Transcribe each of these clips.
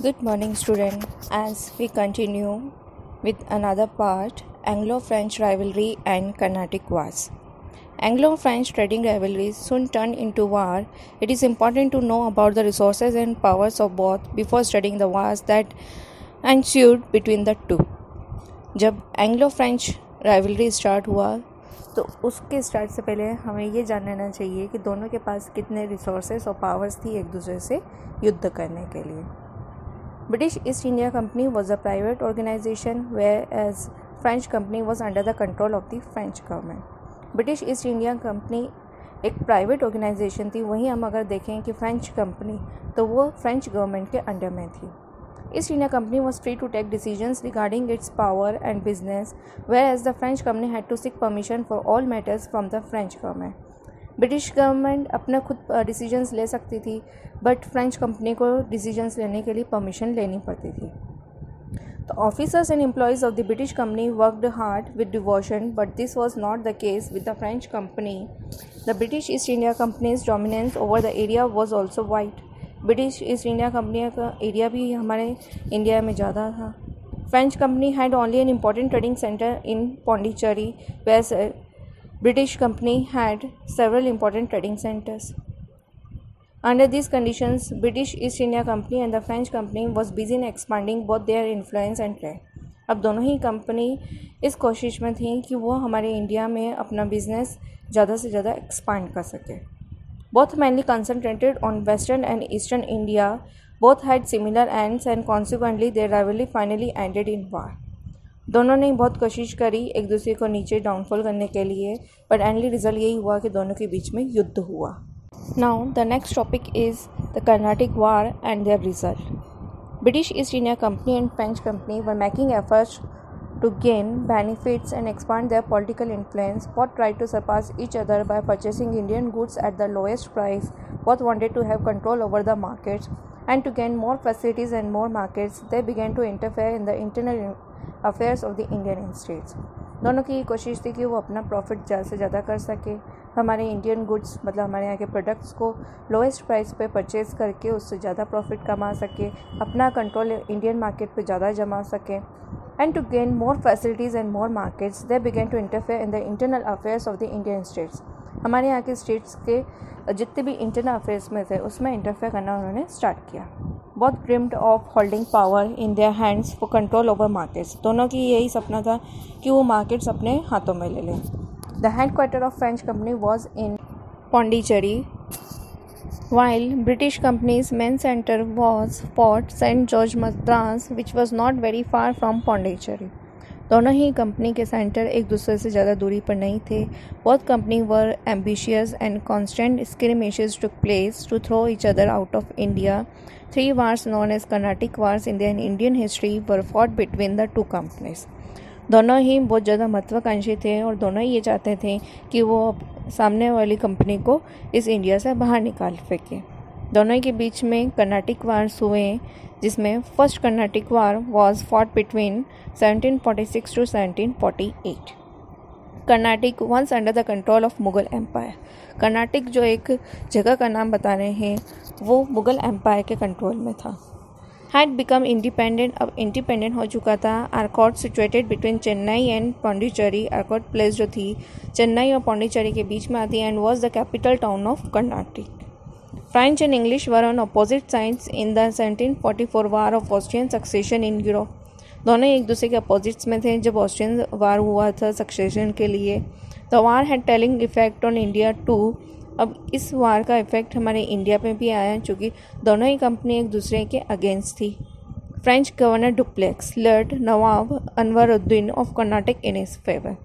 Good morning, student. As we continue with another part, Anglo-French rivalry and Carnatic wars. Anglo-French trading rivalries soon turned into war. It is important to know about the resources and powers of both before studying the wars that ensued between the two. जब Anglo-French rivalry start हुआ तो उसके start से पहले हमें ये जान लेना चाहिए कि दोनों के पास कितने रिसोर्सेज और पावर्स थी एक दूसरे से युद्ध करने के लिए. British East India Company was a private organization whereas French Company was under the control of the French government. British East India Company एक प्राइवेट ऑर्गेनाइजेशन थी. वहीं हम अगर देखें कि फ्रेंच कंपनी तो वो फ्रेंच गवर्नमेंट के अंडर में थी. East India Company was free to take decisions regarding its power and business, whereas the French company had to seek permission for all matters from the French government. British government अपना खुद decisions ले सकती थी, but French company को decisions लेने के लिए permission लेनी पड़ती थी. The officers and employees of the British company worked hard with devotion, but this was not the case with the French company. The British East India Company's dominance over the area was also wide. British East India Company का area भी हमारे India में ज़्यादा था. French company had only an important trading center in Pondicherry, where British company had several important trading centers. Under these conditions, British East India Company and the French company was busy in expanding both their influence and trade. अब दोनों ही company इस कोशिश में थी कि वो हमारे India में अपना बिजनेस ज़्यादा से ज़्यादा एक्सपांड कर सके. Both mainly concentrated on Western and Eastern India. Both had similar ends and consequently their rivalry finally ended in war. दोनों ने बहुत कोशिश करी एक दूसरे को नीचे डाउनफॉल करने के लिए, बट एंडली रिजल्ट यही हुआ कि दोनों के बीच में युद्ध हुआ. Now the next topic is the Carnatic war and there result. British East India company and French company were making efforts to gain benefits and expand their political influence. Both tried to surpass each other by purchasing Indian goods at the lowest price. Both wanted to have control over the markets, and to gain more facilities and more markets, they began to interfere in the internal affairs of the Indian states. दोनों की कोशिश थी कि वो अपना profit ज़्यादा से ज़्यादा कर सके, हमारे इंडियन गुड्स मतलब हमारे यहाँ के प्रोडक्ट्स को लोएस्ट प्राइस पे परचेज करके उससे ज़्यादा प्रॉफिट कमा सके, अपना कंट्रोल इंडियन मार्केट पे ज़्यादा जमा सके. And to gain more facilities and more markets, they began to interfere in the internal affairs of the Indian states. हमारे यहाँ के स्टेट्स के जितने भी इंटरनल अफेयर्स में थे उसमें इंटरफेयर करना उन्होंने स्टार्ट किया. बहुत dreamed of holding power in their hands for control over markets. दोनों की यही सपना था कि वो मार्केट्स अपने हाथों में ले लें. The headquarter of French company was in Pondicherry, while British company's main center was Port St. George Madras, which was not very far from Pondicherry. दोनों ही कंपनी के सेंटर एक दूसरे से ज़्यादा दूरी पर नहीं थे. Both company were ambitious and constant skirmishes took place to throw each other out of India. 3 wars known as Carnatic wars in the Indian history were fought between the two companies. दोनों ही बहुत ज़्यादा महत्वाकांक्षी थे और दोनों ही ये चाहते थे कि वो सामने वाली कंपनी को इस इंडिया से बाहर निकाल फेंके. दोनों के बीच में कर्नाटिक वार्स हुए, जिसमें first Carnatic war was fought between 1746 to 1748. Carnatic once under the control of Mughal empire. Carnatic जो एक जगह का नाम बता रहे हैं वो मुगल एम्पायर के कंट्रोल में था. had become independent, अब इंडिपेंडेंट हो चुका था. Arcot situated between Chennai and Pondicherry. Arcot place जो थी चेन्नई और पौंडीचेरी के बीच में आती and was the capital town of Carnatic. French and English were on opposite sides in the 1744 war of Austrian succession in Europe. दोनों एक दूसरे के अपोजिट्स में थे जब ऑस्ट्रियन वार हुआ था सक्सेशन के लिए. The war had telling effect on India too. अब इस वार का इफेक्ट हमारे इंडिया में भी आया क्योंकि दोनों ही कंपनी एक दूसरे के अगेंस्ट थी. French governor duplex lord Nawab Anwaruddin of Karnataka in his favour.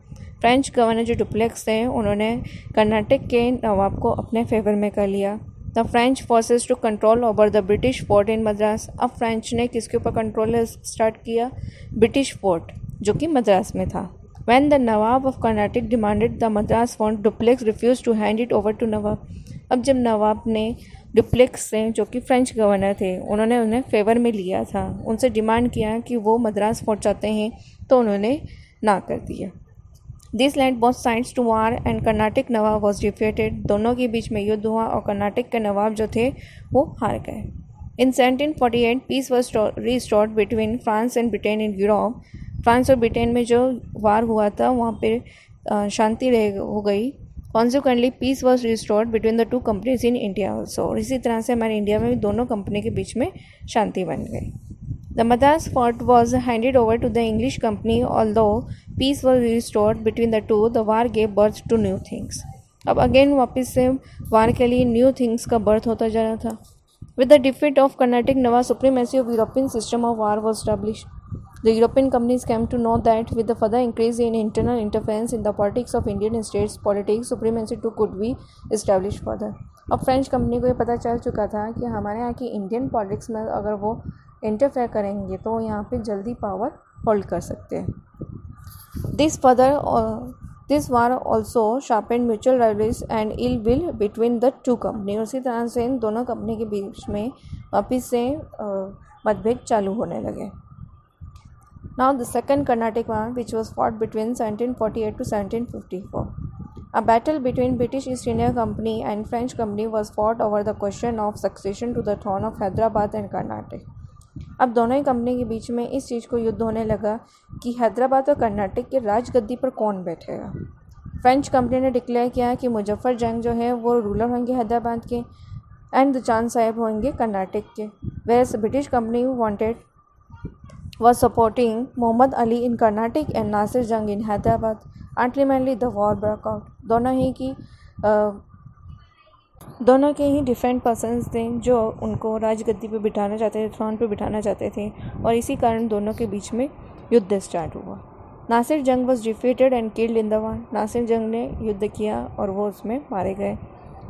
French governor जो डुप्लेक्स थे उन्होंने कर्नाटक के नवाब को अपने फेवर में कर लिया. The French forces to control over the British fort in Madras. अब फ्रेंच ने किसके ऊपर कंट्रोल स्टार्ट किया? ब्रिटिश फोर्ट जो कि मद्रास में था. When the Nawab of Carnatic demanded the Madras fort, Dupleix refused to hand it over to Nawab. अब जब नवाब ने डुप्लेक्स से जो कि फ्रेंच गवर्नर थे उन्होंने उन्हें फेवर में लिया था, उनसे डिमांड किया कि वो मद्रास फोर्ट चाहते हैं तो उन्होंने ना कर दिया. This led both sides to war and Carnatic Nawab was defeated. दोनों के बीच में युद्ध हुआ और कर्नाटक के नवाब जो थे वो हार गए. In 1748 peace was restored between France and Britain in Europe. France और ब्रिटेन में जो वार हुआ था वहाँ पे शांति हो गई। Consequently peace was restored between the two companies in India also. और इसी तरह से हमारे इंडिया में भी दोनों कंपनी के बीच में शांति बन गई। The Madras fort was handed over to the English company although peace was restored between the two. The war gave birth to new things. अब अगेन वापस से वार के लिए न्यू थिंग्स का बर्थ होता जा रहा था। With the defeat of Carnatic Nawab supremacy of European system of war was establish. The European companies came to know that with the further increase in internal interference in the politics of Indian states politics, supremacy too could be established further. अब French company को ये पता चल चुका था कि हमारे यहाँ की इंडियन पॉलिटिक्स में अगर वो इंटरफेयर करेंगे तो यहाँ पे जल्दी पावर होल्ड कर सकते हैं। This war also sharpened mutual rivalries and ill will between the two company. उसी तरह से इन दोनों कंपनी के बीच में वापिस से मतभेद चालू होने लगे। Now the second Carnatic War, which was fought between 1748 to 1754. A battle between British East India Company and French Company was fought over the question of succession to the throne of Hyderabad and Carnatic. अब दोनों ही company के बीच में इस चीज़ को युद्ध होने लगा कि हैदराबाद और कर्नाटक के राजगद्दी पर कौन बैठेगा। फ्रेंच कंपनी ने डिक्लेयर किया कि मुजफ्फर जंग जो है वो रूलर होंगे हैदराबाद के एंड चांद साहेब होंगे कर्नाटक के। Whereas British company wanted was supporting Muhammad Ali in Carnatic and Nasir Jung in Hyderabad. Ultimately the war broke out. दोनों के ही डिफरेंट पर्सन्स थे जो उनको राजगद्दी पे बिठाना चाहते थे, थ्रोन पे बिठाना चाहते थे और इसी कारण दोनों के बीच में युद्ध स्टार्ट हुआ। नासिर जंग was defeated and killed in the war. Nasir जंग ने युद्ध किया और वो उसमें मारे गए।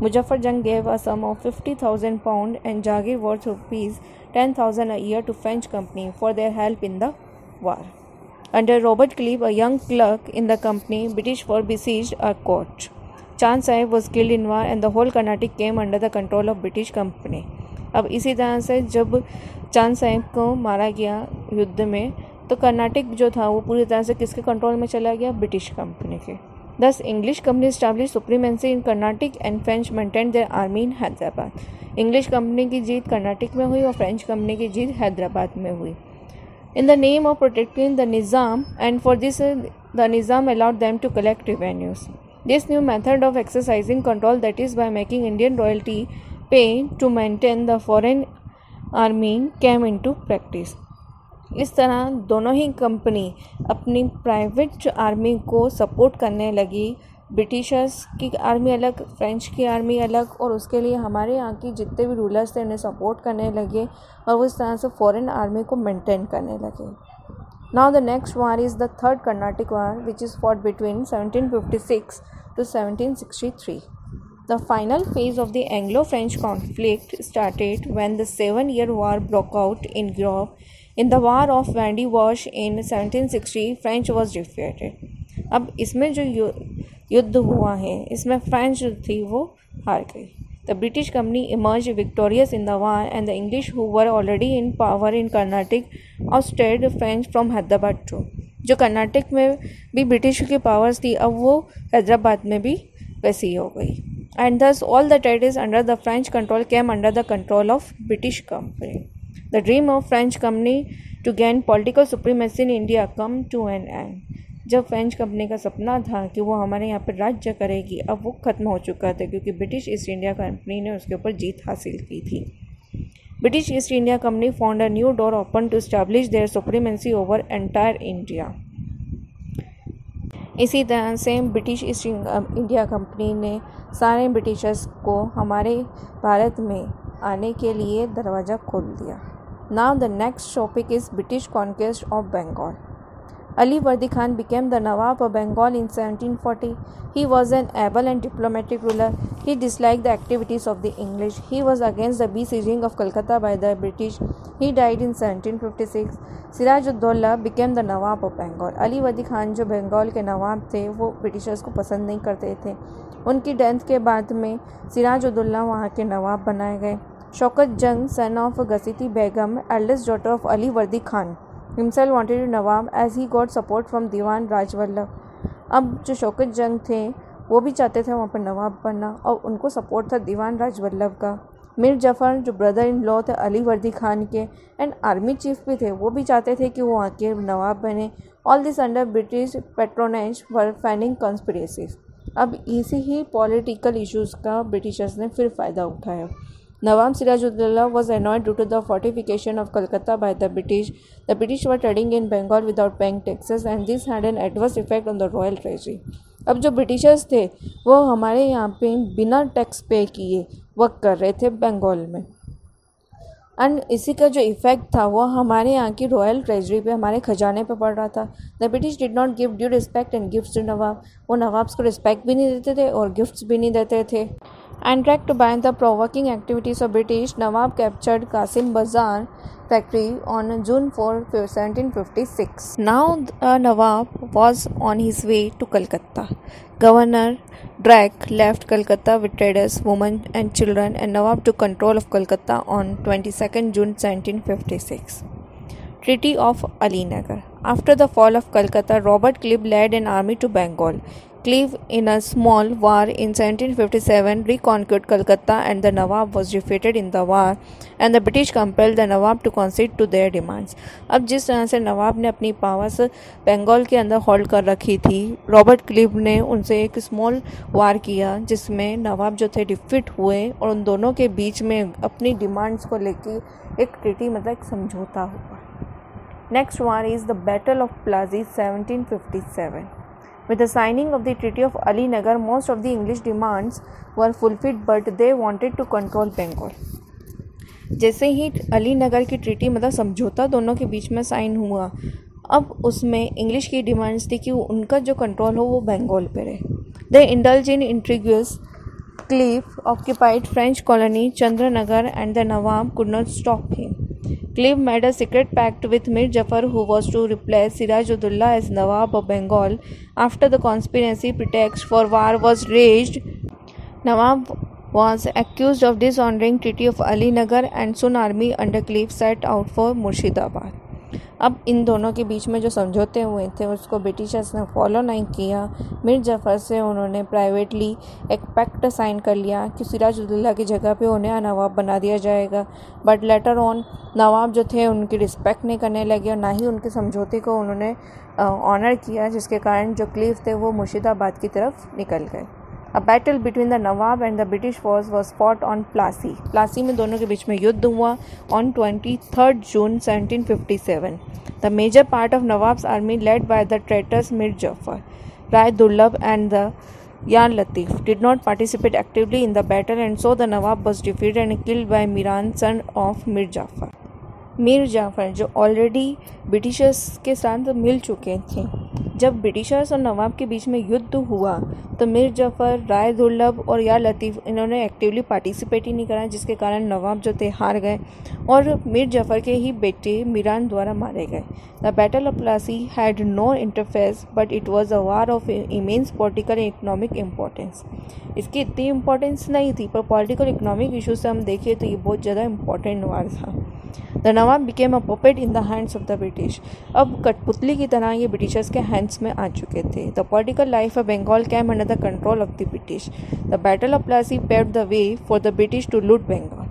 मुजफ्फर जंग gave a sum of 50,000 pound and Jagir worth rupees 10,000 a year to French company for their help in the war. Under Robert Clive, a young clerk in the company, British were besieged a court. Chand Sahib was killed in war and the whole Carnatic came under the control of British company. अब इसी तरह से जब चांद साहिब को मारा गया युद्ध में तो कर्नाटक जो था वो पूरी तरह से किसके कंट्रोल में चला गया? ब्रिटिश कंपनी के। Thus, English company established supremacy in Carnatic and French maintained their army in Hyderabad. English company की जीत कर्नाटक में हुई और फ्रेंच कंपनी की जीत हैदराबाद में हुई। In the name of protecting the Nizam, and for this the Nizam allowed them to collect revenues. This new method of exercising control, that is by making Indian royalty pay to maintain the foreign army, came into practice. इस तरह दोनों ही company अपनी private army को support करने लगी। Britishers की army अलग, French की आर्मी अलग, और उसके लिए हमारे यहाँ की जितने भी रूलर्स थे उन्हें सपोर्ट करने लगे और वो इस तरह से फॉरेन आर्मी को मेंटेन करने लगे। Now the next war is the third Carnatic war which is fought between 1756 to 1763. The final phase of the Anglo-French conflict started when the 7-year war broke out in Europe. In the War of Vendy Wash in 1760, French was defeated. अब इसमें जो युद्ध हुआ है इसमें French थी वो हार गई। The British company emerged victorious in the war and the English who were already in power in Carnatic ousted French from Hyderabad too. जो कर्नाटक में भी ब्रिटिश की पावर्स थी अब वो हैदराबाद में भी वैसी हो गई। And thus all the territories under the French control came under the control of British company. The dream of French company to gain political supremacy in India come to an end. जब French company का सपना था कि वो हमारे यहाँ पर राज्य करेगी अब वो ख़त्म हो चुका था क्योंकि ब्रिटिश ईस्ट इंडिया कंपनी ने उसके ऊपर जीत हासिल की थी। British East India company found a new door open to establish their supremacy over entire India. इसी तरह से ब्रिटिश ईस्ट इंडिया कंपनी ने सारे ब्रिटिशर्स को हमारे भारत में आने के लिए दरवाज़ा खोल दिया। Now the next topic is British conquest of Bengal. Ali Vardi Khan became the Nawab of Bengal in 1740. He was an able and diplomatic ruler. He disliked the activities of the English. He was against the besieging of Calcutta by the British. He died in 1756. Siraj-ud-Dowla became the Nawab of Bengal. Ali Vardi Khan जो बंगाल के नवाब थे वो Britishers को पसंद नहीं करते थे। उनकी डेथ के बाद में सिराज-उद-दौला वहाँ के नवाब बनाए गए। Shaukat Jang son of Ghaseti Begum eldest daughter of Ali Vardi Khan himself wanted to Nawab as he got support from दीवान राजवल्लभ। अब जो शौकत जंग थे वो भी चाहते थे वहाँ पर नवाब बनना और उनको सपोर्ट था दीवान राजवल्लभ का। मीर जफ़र जो ब्रदर इन लॉ थे अली वर्दी खान के एंड आर्मी चीफ भी थे, वो भी चाहते थे कि वो आके नवाब बने। All this under British patronage were fanning conspiracies. अब इसी ही पॉलिटिकल इश्यूज़ का ब्रिटिशर्स ने फिर फ़ायदा उठाया। Nawab Sirajuddaula was annoyed due to the fortification of Calcutta by the British. The British were trading in Bengal without paying taxes and this had an adverse effect on the royal treasury. अब जो Britishers थे वो हमारे यहाँ पे बिना tax पे किए वर्क कर रहे थे बंगाल में, एंड इसी का जो इफ़ेक्ट था वो हमारे यहाँ की रॉयल ट्रेजरी पे, हमारे खजाने पे पड़ रहा था। The British did not give due respect and gifts to nawab. वो नवाब्स को रिस्पेक्ट भी नहीं देते थे और गिफ्ट्स भी नहीं देते थे। Attracted by the provoking activities of British, Nawab captured Qasim Bazaar factory on June 4, 1756. Now Nawab was on his way to Calcutta. Governor Drake left Calcutta with traders, women and children, and Nawab took control of Calcutta on 22nd June 1756. Treaty of Alinagar. After the fall of Calcutta, Robert Clive led an army to Bengal. Clive, in a small war in 1757, reconquered Calcutta and the Nawab was defeated in the war and the British compelled the Nawab to concede to their demands. अब जिस तरह से नवाब ने अपनी powers Bengal के अंदर hold कर रखी थी, रॉबर्ट क्लिव ने उनसे एक स्मॉल वार किया जिसमें नवाब जो थे डिफीट हुए और उन दोनों के बीच में अपनी डिमांड्स को लेके एक ट्रीटी मतलब एक समझौता हुआ। Next war is the battle of Plassey 1757. With the signing of the Treaty of Alinagar, most of the English demands were fulfilled, but they wanted to control Bengal. जैसे ही अलीनगर की ट्रीटी मतलब समझौता दोनों के बीच में साइन हुआ, अब उसमें इंग्लिश की डिमांड्स थी कि उनका जो कंट्रोल हो वो बंगाल पे रहे। They indulged in intrigues. Clive occupied French colony Chandranagar and the Nawab could not stop him. Clive made a secret pact with Mir Jafar, who was to replace Sirajuddaula as Nawab of Bengal. After the conspiracy pretext for war was raised, Nawab was accused of dishonoring Treaty of Alinagar and soon army under Clive set out for Murshidabad. अब इन दोनों के बीच में जो समझौते हुए थे उसको Britishers ने फॉलो नहीं किया। मीर जफ़र से उन्होंने प्राइवेटली एक पैक्ट साइन कर लिया कि सिराजुद्दौला की जगह पे उन्हें नवाब बना दिया जाएगा, बट लेटर ऑन नवाब जो थे उनकी रिस्पेक्ट नहीं करने लगे और ना ही उनके समझौते को उन्होंने ऑनर किया, जिसके कारण जो क्लीव थे वो मुर्शिदाबाद की तरफ निकल गए। A battle between the Nawab and the British force was fought on Plassey. Plassey में दोनों के बीच में युद्ध हुआ on 23rd June 1757. The major part of Nawab's army, led by the traitors Mir Jafar, Rai Durlab and the Yar Latif, did not participate actively in the battle, and so the Nawab was defeated and killed by Miran, son of Mir Jafar. Mir Jafar जो already Britishers के साथ मिल चुके थे, जब Britishers और नवाब के बीच में युद्ध हुआ तो मीर जाफ़र, राय दुर्लभ और या लतीफ़ इन्होंने एक्टिवली पार्टिसिपेट ही नहीं करा, जिसके कारण नवाब जो थे हार गए और मीर जाफ़र के ही बेटे मीरान द्वारा मारे गए। The battle of Plassey had no interface but it was a war of immense political and economic importance. इसकी इतनी इम्पोर्टेंस नहीं थी, पर पॉलिटिकल इकोनॉमिक इशू से हम देखें तो ये बहुत ज़्यादा इम्पोर्टेंट वार था। The Nawab became a puppet in the hands of the British. अब कठपुतली की तरह ये ब्रिटिशर्स के हैंड्स में आ चुके थे। The political life of Bengal came under the control of the British. The battle of Plassey paved the way for the British to loot Bengal.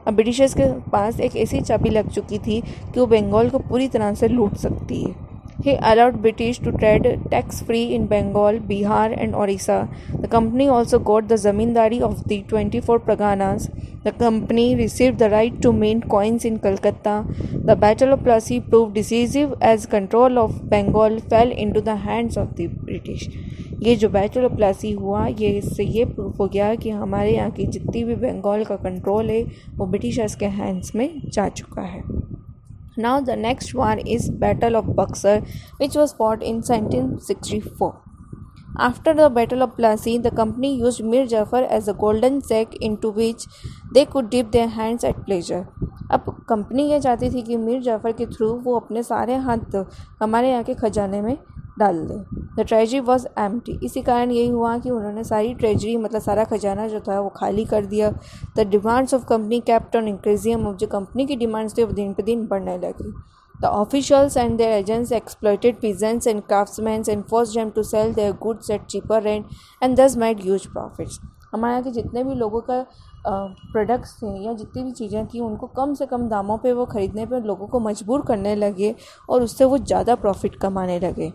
अब ब्रिटिशर्स के पास एक ऐसी चाबी लग चुकी थी कि वो बंगाल को पूरी तरह से लूट सकती है। He allowed British to trade tax-free in Bengal, Bihar and Orissa. The company also got the zamindari of the 24 Parganas. The company received the right to mint coins in Calcutta. The Battle of Plassey proved decisive as control of Bengal fell into the hands of the British. ये जो battle of Plassey हुआ, ये इससे ये proof हो गया कि हमारे यहाँ की जितनी भी बंगाल का कंट्रोल है वो ब्रिटिशर्स के हैंड्स में जा चुका है। Now the next war is Battle of Buxar, which was fought in 1764. After the Battle of Plassey, the company used Mir Jafar as a golden sack into which they could dip their hands at pleasure. अब company ये चाहती थी कि मीर जाफ़र के through वो अपने सारे हाथ हमारे यहाँ के खजाने में डाल दे। The treasury was empty. इसी कारण यही हुआ कि उन्होंने सारी ट्रेजरी मतलब सारा खजाना जो था वो खाली कर दिया। The demands of company kept on increasing. अब जो कंपनी की डिमांड्स थी वो दिन पे दिन बढ़ने लगी। The officials and their agents exploited peasants and craftsman and forced them to sell their goods at cheaper rent and thus made huge profits. हमारे यहाँ के जितने भी लोगों का प्रोडक्ट्स थे या जितनी भी चीज़ें थी उनको कम से कम दामों पे वो ख़रीदने पे लोगों को मजबूर करने लगे और उससे वो ज़्यादा प्रॉफिट कमाने लगे.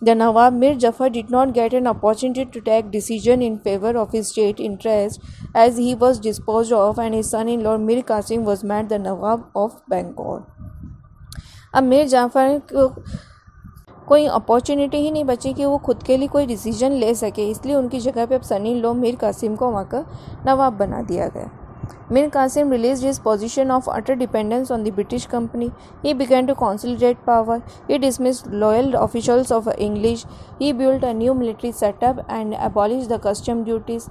The Nawab Mir Jafar did not get an opportunity to take decision in favor of his state interest as he was disposed of and his son-in-law Mir Qasim was made the Nawab of Bengal. अब मीर जाफ़र को कोई opportunity ही नहीं बची कि वो खुद के लिए कोई डिसीजन ले सके, इसलिए उनकी जगह पे अब सन-इन-लॉ मीर कासिम को वहाँ का नवाब बना दिया गया. Mir Qasim released his position of utter dependence on the British company. He began to consolidate power. He dismissed loyal officials of English. He built a new military setup and abolished the custom duties.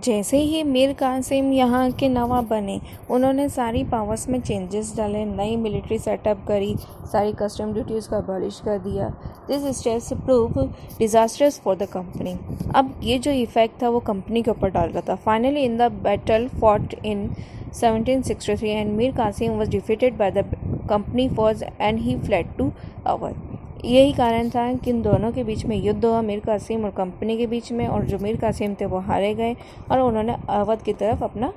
जैसे ही मीर कासिम यहाँ के नवाब बने, उन्होंने सारी powers में changes डाले, नई military setup करी, सारी कस्टम ड्यूटीज़ को अबॉलिश कर दिया. This steps prove disasters for the company. अब ये जो इफेक्ट था वो कंपनी के ऊपर डाल रहा था. Finally in the battle fought in 1763 and Mir Qasim was defeated by the company force and he fled to Awadh. यही कारण था कि इन दोनों के बीच में युद्ध हुआ, मीर कासिम और कंपनी के बीच में, और जो मीर कासिम थे वो हारे गए और उन्होंने अवध की तरफ अपना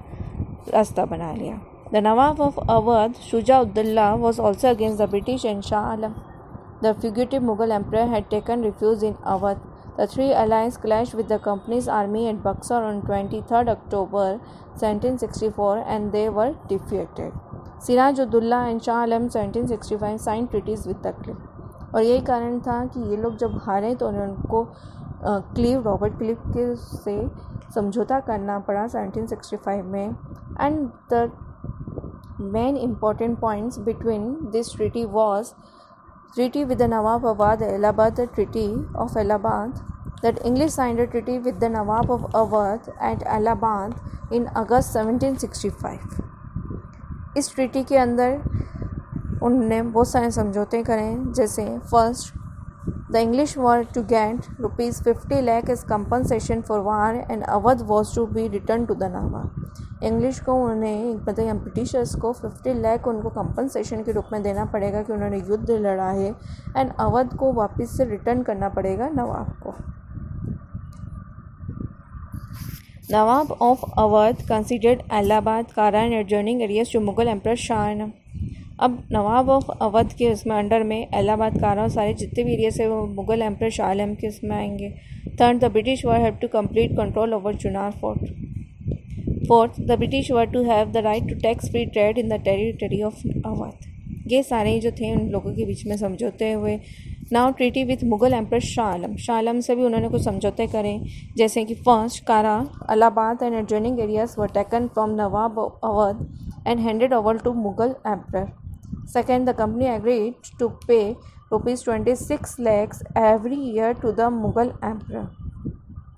रास्ता बना लिया. The nawab of Awadh Shuja-ud-Daula was also against the British and Shah Alam. The fugitive Mughal emperor had taken refuge in Awadh. The three allies clashed with the company's army at Buxar on 23rd October 1764 and they were defeated. Siraj-ud-Dawla and Shah Alam 1765 signed treaties with the Clive. और यही कारण था कि ये लोग जब हारे तो उनको रॉबर्ट क्लिव के से समझौता करना पड़ा 1765 में. And the main important points between this treaty was treaty with the Nawab of Allahabad, the Treaty of Allahabad, that English signed a treaty with the Nawab of Awadh at Allahabad in August 1765. इस treaty के अंदर उन्होंने बहुत सारे समझौते करें, जैसे first the English were to get ₹50 lakh as compensation for war and Awadh was to be returned to the Nawab. English को उन्हें मतलब ब्रिटिशर्स को 50 लाख उनको कंपनसेशन के रूप में देना पड़ेगा कि उन्होंने युद्ध लड़ा है, एंड अवध को वापस से रिटर्न करना पड़ेगा नवाब को. Nawab of Awadh considered Allahabad, Kara and adjoining areas to Mughal emperor Shah Alam. अब नवाब ऑफ अवध के उसमें अंडर में इलाहाबाद, कारा और सारे जितने भी एरियाज है वो मुगल एम्परर शाह आलम के उसमें आएंगे. Third, the British were have to complete control over Chunar fort. Fourth, the British were to have the right to tax-free trade in the territory of Awadh. ये सारे जो थे उन लोगों के बीच में समझौते हुए. Now treaty with Mughal emperor Shah Alam. Shah Alam से भी उन्होंने कुछ समझौते करें, जैसे कि first, Kara, Allahabad and adjoining areas were taken from Nawab Awadh and handed over to Mughal emperor. Second, the company agreed to pay ₹26 lakhs every year to the Mughal emperor.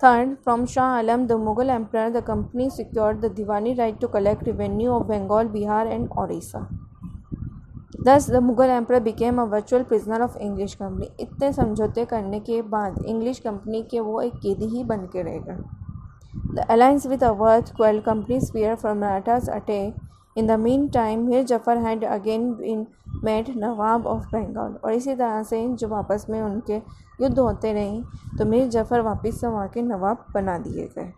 Third, from Shah Alam, the Mughal emperor, the company secured the Diwani right to collect revenue of Bengal, Bihar and Orissa. Thus, the Mughal emperor became a virtual prisoner of English company. इतने समझौते करने के बाद English company के वो एक कैदी ही बन के रह गए. The alliance with Awadh quelled company's fear from Marathas' attack. In the meantime, Mir Jafar had again been made Nawab of Bengal. और इसी तरह से जब आपस में उनके युद्ध होते रहे तो मीर जफ़र वापस से वहाँ के नवाब बना दिए गए.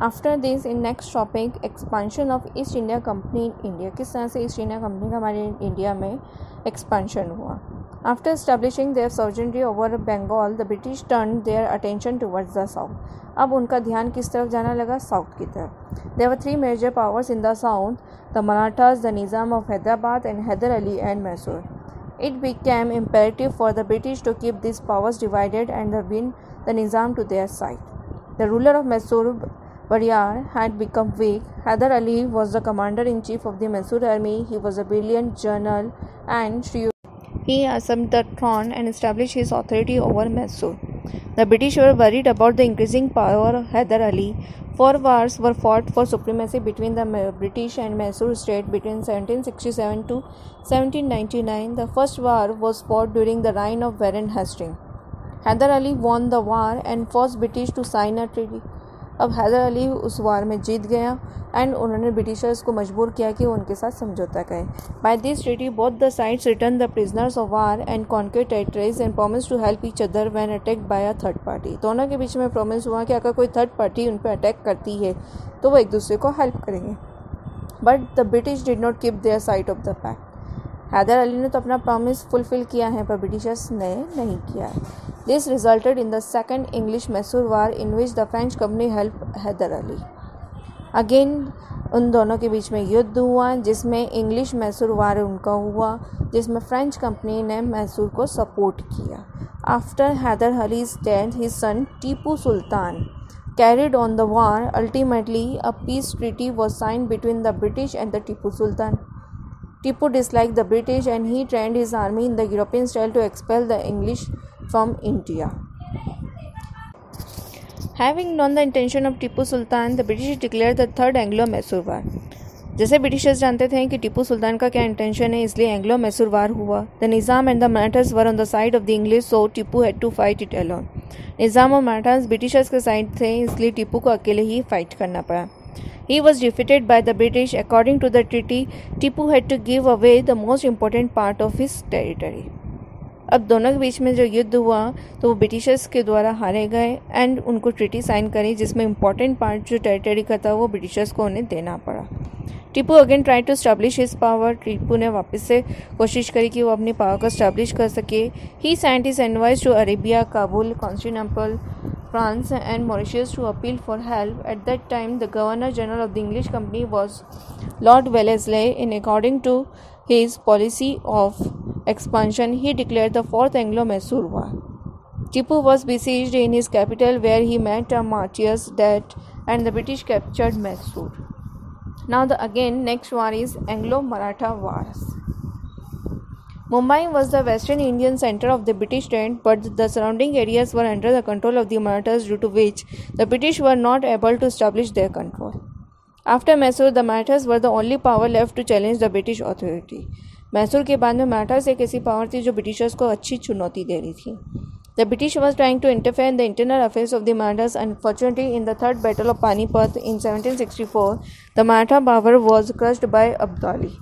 After this, in next topic, expansion of east India company in India. किस तरह से ईस्ट इंडिया कंपनी का हमारे इंडिया में एक्सपांशन हुआ. After establishing their sovereignty over Bengal, the British turn their attention towards the south. अब उनका ध्यान किस तरफ जाना लगा? साउथ की तरफ. There were 3 major powers in the south, the Marathas, the Nizam of Hyderabad and Hyder Ali and Mysore. It became imperative for the British to keep these powers divided and win the Nizam to their side. The ruler of Mysore, Bariyar, had become weak. Hyder Ali was the commander-in-chief of the Mysore army. He was a brilliant general and he assumed the throne and established his authority over Mysore. The British were worried about the increasing power of Hyder Ali. 4 wars were fought for supremacy between the British and Mysore state between 1767 to 1799. The first war was fought during the reign of Warren Hastings. Hyder Ali won the war and forced British to sign a treaty. अब हैदर अली उस वार में जीत गया and उन्होंने Britishers को मजबूर किया कि वो उनके साथ समझौता करें. By this treaty both the sides return the prisoners of war and conquered territories and promise to help each other when attacked by a third party. दोनों के बीच में प्रॉमिस हुआ कि अगर कोई थर्ड पार्टी उन पर अटैक करती है तो वो एक दूसरे को हेल्प करेंगे. But the British did not keep their side of the pact. Hyder Ali ने तो अपना प्रॉमिस फुलफिल किया है पर ब्रिटिशर्स ने नहीं किया है. This resulted in the second English Mysore war in which the French company help Hyder Ali. Again उन दोनों के बीच में युद्ध हुआ जिसमें इंग्लिश मैसूर वार उनका हुआ जिसमें फ्रेंच कंपनी ने मैसूर को सपोर्ट किया. After Hyder Ali's death his son Tipu Sultan carried on the war. Ultimately a peace treaty was signed between the British and the Tipu Sultan. Tipu disliked the British and he trained his army in the European style to expel the English from India. Having known the intention of Tipu Sultan, the British declared the Third Anglo-Mysore War. जैसे Britishers जानते थे कि टीपू सुल्तान का क्या intention है इसलिए Anglo Mysore war हुआ. The Nizam and the Marathas were on the side of the English so Tipu had to fight it alone. Nizam और मराठास ब्रिटिशर्स के साइड थे इसलिए टीपू को अकेले ही फाइट करना पड़ा. He was defeated by the British. According to the treaty, Tipu had to give away the most important part of his territory. अब दोनों के बीच में जो युद्ध हुआ तो वो ब्रिटिशर्स के द्वारा हारे गए एंड उनको ट्रीटी साइन करी जिसमें इम्पॉर्टेंट पार्ट जो टेरिटरी का था वो ब्रिटिशर्स को उन्हें देना पड़ा. Tipu again try to establish his power. Tipu ने वापस से कोशिश करी कि वो अपनी पावर को स्टैब्लिश कर सके. He sent his envoys to Arabia, Kabul, Constantinople, France and Mauritius to appeal for help. At that time, the Governor General of the English Company was Lord Wellesley. In according to his policy of expansion, he declared the Fourth Anglo-Mysore War. Tipu was besieged in his capital, where he met a martyr's death, and the British captured Mysore. Now, next war is Anglo-Maratha Wars. Mumbai was the western Indian center of the British trade, but the surrounding areas were under the control of the Marathas, due to which the British were not able to establish their control. After Mysore, the Marathas were the only power left to challenge the British authority. Mysore के बाद में मराठास एक ऐसी power थी जो Britishers को अच्छी चुनौती दे रही थी. The British was trying to interfere in the internal affairs of the Marathas. Unfortunately, in the Third Battle of Panipat in 1764, the Maratha power was crushed by Abdali.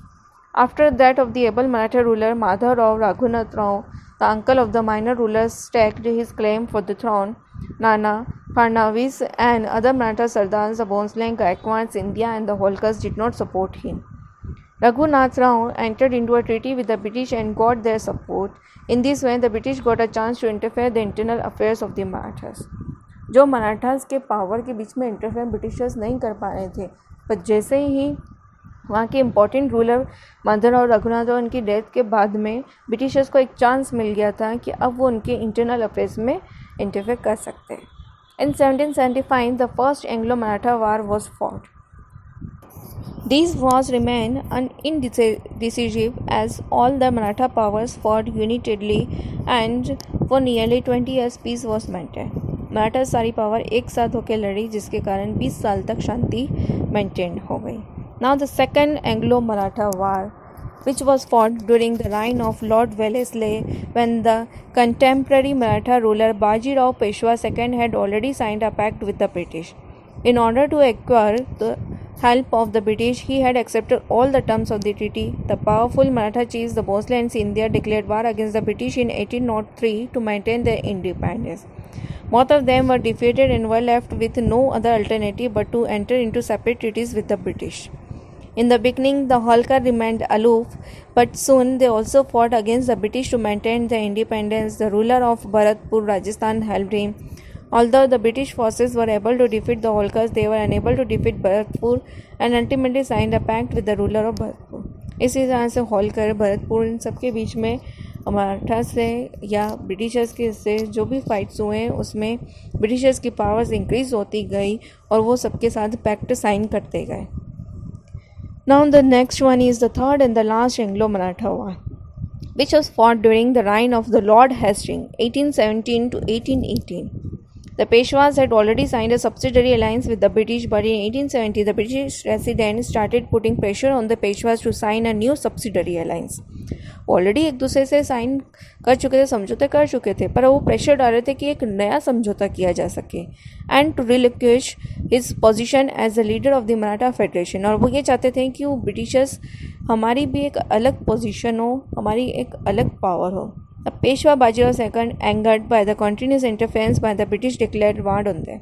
After that of the able Maratha ruler Madhav Rao Raghunath Rao, the uncle of the minor rulers, staked his claim for the throne. Nana Fadnavis and other Maratha Sardars, the Bhonsle, Gaikwad, Scindia and the Holkars did not support him. Raghunath Rao entered into a treaty with the British and got their support. In this way, the British got a chance to interfere the internal affairs of the Marathas. जो मराठास के power के बीच में interfere Britishers नहीं कर पा रहे थे, पर जैसे ही वहाँ के इम्पोर्टेंट रूलर मदर और रघुनाथ और उनकी डेथ के बाद में ब्रिटिशर्स को एक चांस मिल गया था कि अब वो उनके इंटरनल अफेयर्स में इंटरफेयर कर सकते हैं. इन 1775 the first Anglo Maratha war was fought. These wars remain indecisive as all the Maratha powers fought unitedly and for nearly 20 years peace was maintained. Maratha सारी पावर एक साथ होकर लड़ी जिसके कारण 20 साल तक शांति मेंटेन हो गई. Now the second Anglo-Maratha War, which was fought during the reign of Lord Wellesley, when the contemporary Maratha ruler Baji Rao Peshwa II had already signed a pact with the British. In order to acquire the help of the British, he had accepted all the terms of the treaty. The powerful Maratha chiefs, the Bhonsle and Scindia, declared war against the British in 1803 to maintain their independence. Both of them were defeated and were left with no other alternative but to enter into separate treaties with the British. In the beginning, the Holkar remained aloof, but soon they also fought against the British to maintain their independence. The ruler of Bharatpur, Rajasthan, helped him. Although the British forces were able to defeat the Holkars, they were unable to defeat Bharatpur and ultimately signed a pact with the ruler of Bharatpur. इसी तरह से होलकर, भरतपुर, इन सब के बीच में मराठा से या Britishers के से जो भी फाइट्स हुए हैं उसमें ब्रिटिशर्स की पावर्स इंक्रीज होती गई और वो सबके साथ पैक्ट साइन करते गए. Now the next one is the third and the last Anglo-Maratha War, which was fought during the reign of the Lord Hastings, 1817 to 1818. The Peshwas had already signed a subsidiary alliance with the British, but in 1870 the British resident started putting pressure on the Peshwas to sign a new subsidiary alliance. Already एक दूसरे से sign कर चुके थे, समझौते कर चुके थे, पर वो प्रेशर डाल रहे थे कि एक नया समझौता किया जा सके and to relinquish his position as the leader of the Maratha federation. और वो ये चाहते थे कि वो ब्रिटिशर्स हमारी भी एक अलग पोजीशन हो, हमारी एक अलग पावर हो. Peshwa Bajirao second angered by the continuous interference by the British declared war on them.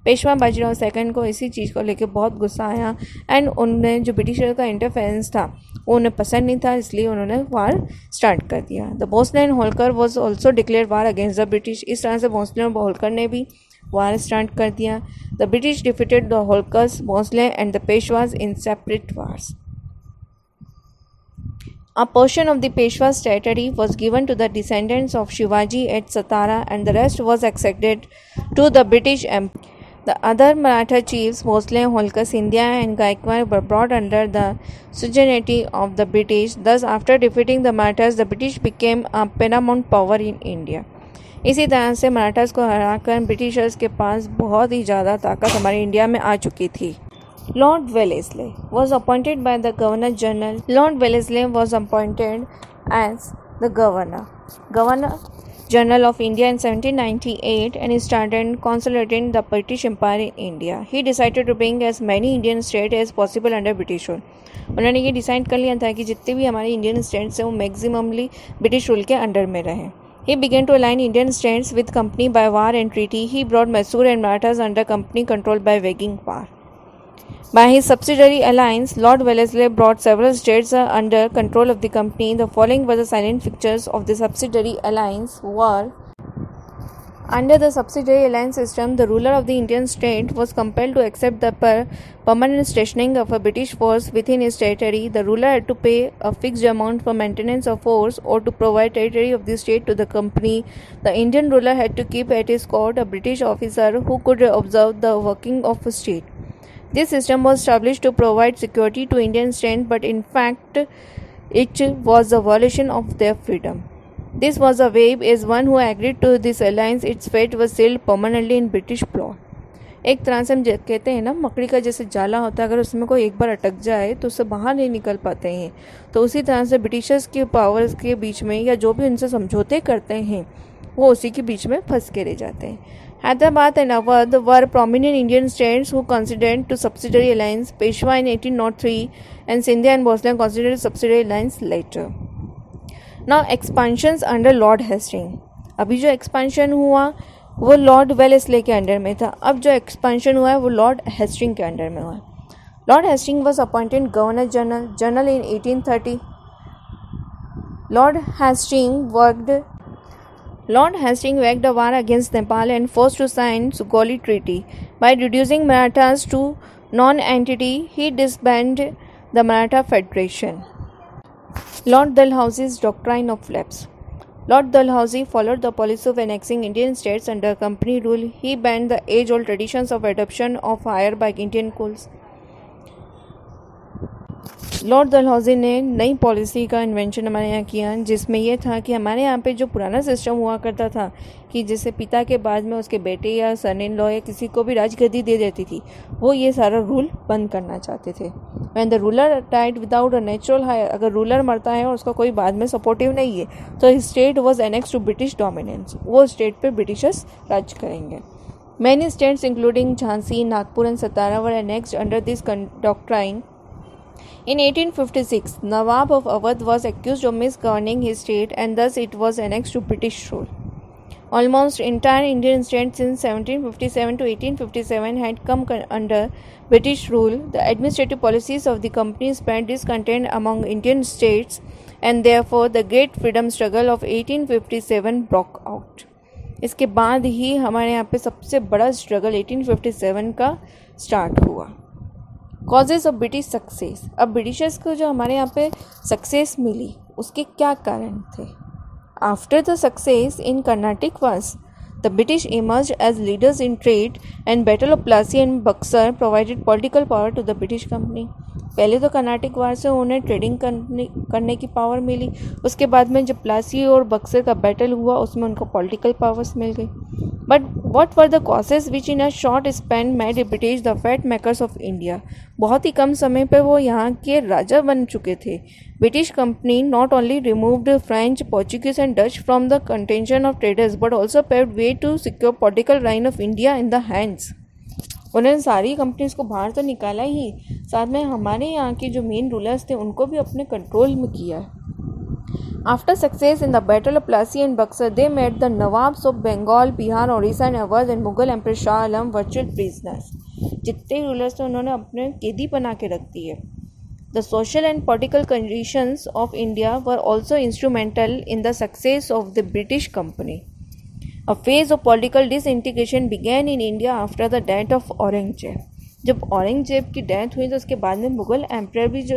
Peshwa Bajirao second को इसी चीज़ को लेकर बहुत गुस्सा आया एंड उनने जो ब्रिटिशर का इंटरफेरेंस था वो उन्हें पसंद नहीं था, इसलिए उन्होंने वार स्टार्ट कर दिया. The Bhonsle and Holkar was also declare war against the British. इस तरह से भोसले और होलकर ने भी वार स्टार्ट कर दिया. The British defeated the Holkars, Bhonsle and the Peshwas in separate wars. A portion of the Peshwa's territory was given to the descendants of Shivaji at Satara and the rest was acceded to the British Empire. The other Maratha chiefs, Bhosle, Holkar, Scindia and Gaikwad, were brought under the suzerainty of the British. Thus, after defeating the Marathas, the British became a paramount power in India. इसी तरह से मराठास को हराकर Britishers के पास बहुत ही ज़्यादा ताकत हमारे इंडिया में आ चुकी थी. Lord Wellesley was appointed by the Governor General. Lord Wellesley was appointed as the Governor General of India in 1798 and he started consolidating the British Empire in India. He decided to bring as many Indian states as possible under British rule. उन्होंने ये decide कर लिया था कि जितने भी हमारे Indian states हैं वो मैक्सिममली ब्रिटिश रूल के अंडर में रहें. He began to align Indian states with company by war and treaty. He brought Mysore and Marathas under company control by waging war. By his subsidiary alliance, Lord Wellesley brought several states under control of the company. The following were the silent features of the subsidiary alliance were: under the subsidiary alliance system, the ruler of the Indian state was compelled to accept the permanent stationing of a British force within his territory. The ruler had to pay a fixed amount for maintenance of force or to provide territory of the state to the company. The Indian ruler had to keep at his court a British officer who could observe the working of a state. This system was established to provide security to Indian states, but in fact it was a violation of their freedom. This was a way as one who agreed to this alliance, its fate was sealed permanently in British law. एक तरह से हम कहते हैं ना, मकड़ी का जैसे जाला होता है, अगर उसमें कोई एक बार अटक जाए तो उससे बाहर नहीं निकल पाते हैं. तो उसी तरह से ब्रिटिशर्स के पावर्स के बीच में या जो भी उनसे समझौते करते हैं वो उसी के बीच में फंस के रह जाते हैं. Hyderabad and Awadh were prominent Indian states who considered to subsidiary alliance. Peshwa in 1803 and Scindia and Bhosle considered subsidiary alliance later. Now expansions under Lord Hastings. अभी जो expansion हुआ वो Lord Wellesley के अंडर में था. अब जो expansion हुआ है वो Lord Hastings के अंडर में हुआ है. Lord Hastings was appointed Governor General in 1830. Lord Hastings waged a war against Nepal and forced to sign Sugauli Treaty. By reducing Marathas to non-entity, he disbanded the Maratha Federation. Lord Dalhousie's doctrine of lapse. Lord Dalhousie followed the policy of annexing Indian states under company rule. He banned the age-old traditions of adoption of hire by Indian coals. Lord Dalhousie ने नई policy का invention हमारे यहाँ किया, जिसमें यह था कि हमारे यहाँ पे जो पुराना सिस्टम हुआ करता था कि जैसे पिता के बाद में उसके बेटे या सन इन लॉ या किसी को भी राजगद्दी दे देती थी, वो ये सारा रूल बंद करना चाहते थे. When the ruler died without a natural heir, अगर रूलर मरता है और उसका कोई बाद में सपोर्टिव नहीं है तो state was annex to British dominance, वो स्टेट पर ब्रिटिशर्स राज करेंगे. Many states including Jhansi, Nagpur and Satara were annexed under this doctrine. In 1856, Nawab of Awadh was accused of misgoverning his state and thus it was annexed to British rule. Almost entire Indian states since 1757 to 1857 had come under British rule. The administrative policies of the company spread discontent among Indian states and therefore the Great Freedom Struggle of 1857 broke out. इसके बाद ही हमारे यहाँ पे सबसे बड़ा struggle 1857 का start हुआ. Causes of British success. अब ब्रिटिशर्स को जो हमारे यहाँ पे सक्सेस मिली उसके क्या कारण थे? After the success in Carnatic wars, the British emerged as leaders in trade and battle of Plassey and Buxar provided political power to the British company. पहले तो कर्नाटिक वार से उन्हें ट्रेडिंग करने की पावर मिली, उसके बाद में जब प्लासी और बक्सर का बैटल हुआ उसमें उनको पॉलिटिकल पावर्स मिल गई. But what were the causes which in a short Spain made British the fat makers of India. बहुत ही कम समय पर वो यहाँ के राजा बन चुके थे। British company not only removed French, Portuguese and Dutch from the contention of traders but also paved way to secure political reign of India in the hands. उन्होंने सारी कंपनीज को बाहर तो निकाला ही, साथ में हमारे यहाँ के जो मेन रूलर्स थे उनको भी अपने कंट्रोल में किया। After success in the Battle of Plassey and Buxar, they made the Nawabs of Bengal, Bihar, Orissa and Awadh and Mughal Emperor Shah Alam virtual prisoners. जितने रूलर्स थे उन्होंने अपने कैदी बना के रख दिए। The social and political conditions of India were also instrumental in the success of the British Company. A phase of political disintegration began in India after the death of Aurangzeb. जब औरंगजेब की डेथ हुई तो उसके बाद में Mughal emperor भी जो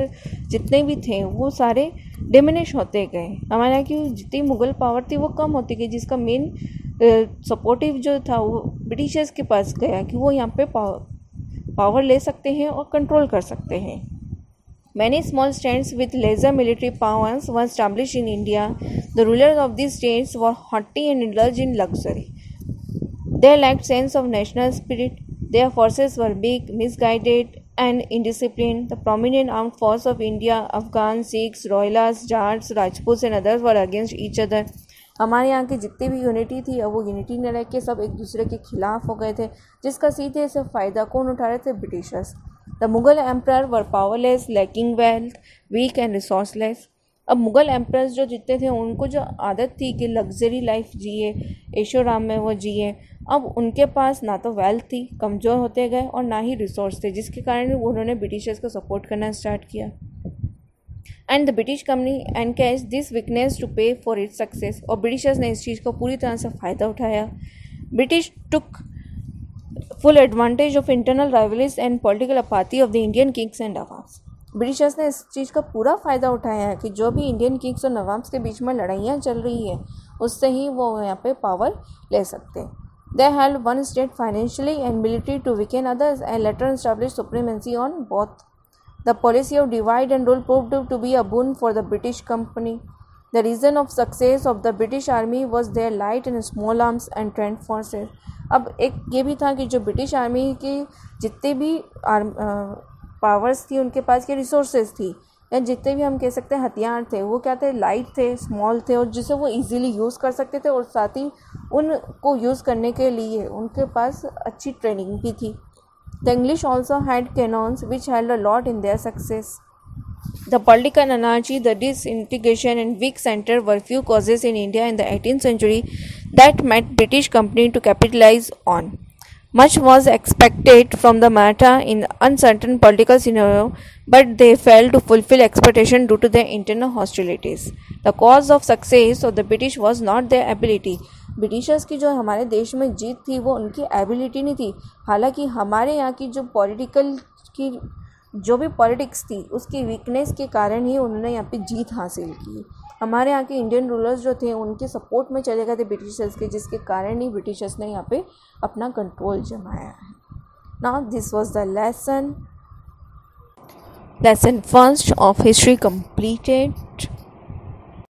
जितने भी थे वो सारे डिमिनिश होते गए। हमारे यहाँ की जितनी मुग़ल पावर थी वो कम होती गई, जिसका मेन सपोर्टिव जो था वो ब्रिटिशर्स के पास गया कि वो यहाँ पे पावर ले सकते हैं और कंट्रोल कर सकते हैं। Many small states with lesser military powers were established in India. The rulers of these states were haughty and indulged in luxury. They lacked sense of national spirit. Their forces were big, misguided and indisciplined. The prominent armed force of India, Afghans, Sikhs, Royals, Jats, Rajputs and others were against each other. हमारे यहाँ की जितनी भी unity थी अब वो unity न रह के सब एक दूसरे के खिलाफ हो गए थे, जिसका सीधे से फ़ायदा कौन उठा रहे थे? Britishers. The Mughal emperor were powerless, lacking wealth, weak and resourceless. अब मुग़ल एम्परर्स जो जितने थे उनको जो आदत थी कि लग्जरी लाइफ जिए, ऐशोआराम में वो जिए, अब उनके पास ना तो वेल्थ थी, कमज़ोर होते गए, और ना ही रिसोर्स थे, जिसके कारण उन्होंने ब्रिटिशर्स को सपोर्ट करना स्टार्ट किया। And the British company encash this weakness to pay for its success. और ब्रिटिशर्स ने इस चीज़ को पूरी तरह से फ़ायदा उठाया। British took full advantage of internal rivalries and political apathy of the Indian kings and nawabs. Britishers ने इस चीज़ का पूरा फ़ायदा उठाया है कि जो भी इंडियन किंग्स और नवाब्स के बीच में लड़ाइयाँ चल रही है उससे ही वो यहाँ पे पावर ले सकते हैं। They held one state financially and military to weaken others and later established supremacy on both. The policy of divide and rule proved to be a boon for the British company. The reason of success of the British army was their light and small arms and trained forces. अब एक ये भी था कि जो British army की जितने भी पावर्स थी उनके पास के रिसोर्सेज थी या जितने भी हम कह सकते हैं हथियार थे वो क्या थे? लाइट थे, स्मॉल थे और जिसे वो इजीली यूज़ कर सकते थे और साथ ही उनको यूज़ करने के लिए उनके पास अच्छी ट्रेनिंग भी थी। The English also had cannons which held a lot in their success. The political anarchy, the disintegration and weak center were few causes in India in the 18th century that met British company to capitalize on. Much was expected from the Maratha in uncertain political scenario, but they failed to fulfill expectation due to their internal hostilities. The cause of success of the British was not their ability. Britishers की जो हमारे देश में जीत थी वो उनकी ability नहीं थी। हालांकि हमारे यहाँ की जो पॉलिटिकल की जो भी पॉलिटिक्स थी उसकी वीकनेस के कारण ही उन्होंने यहाँ पे जीत हासिल की। हमारे यहाँ के इंडियन रूलर्स जो थे उनके सपोर्ट में चले गए थे ब्रिटिशर्स के, जिसके कारण ही ब्रिटिशर्स ने यहाँ पे अपना कंट्रोल जमाया है। Now this was the lesson first of history completed.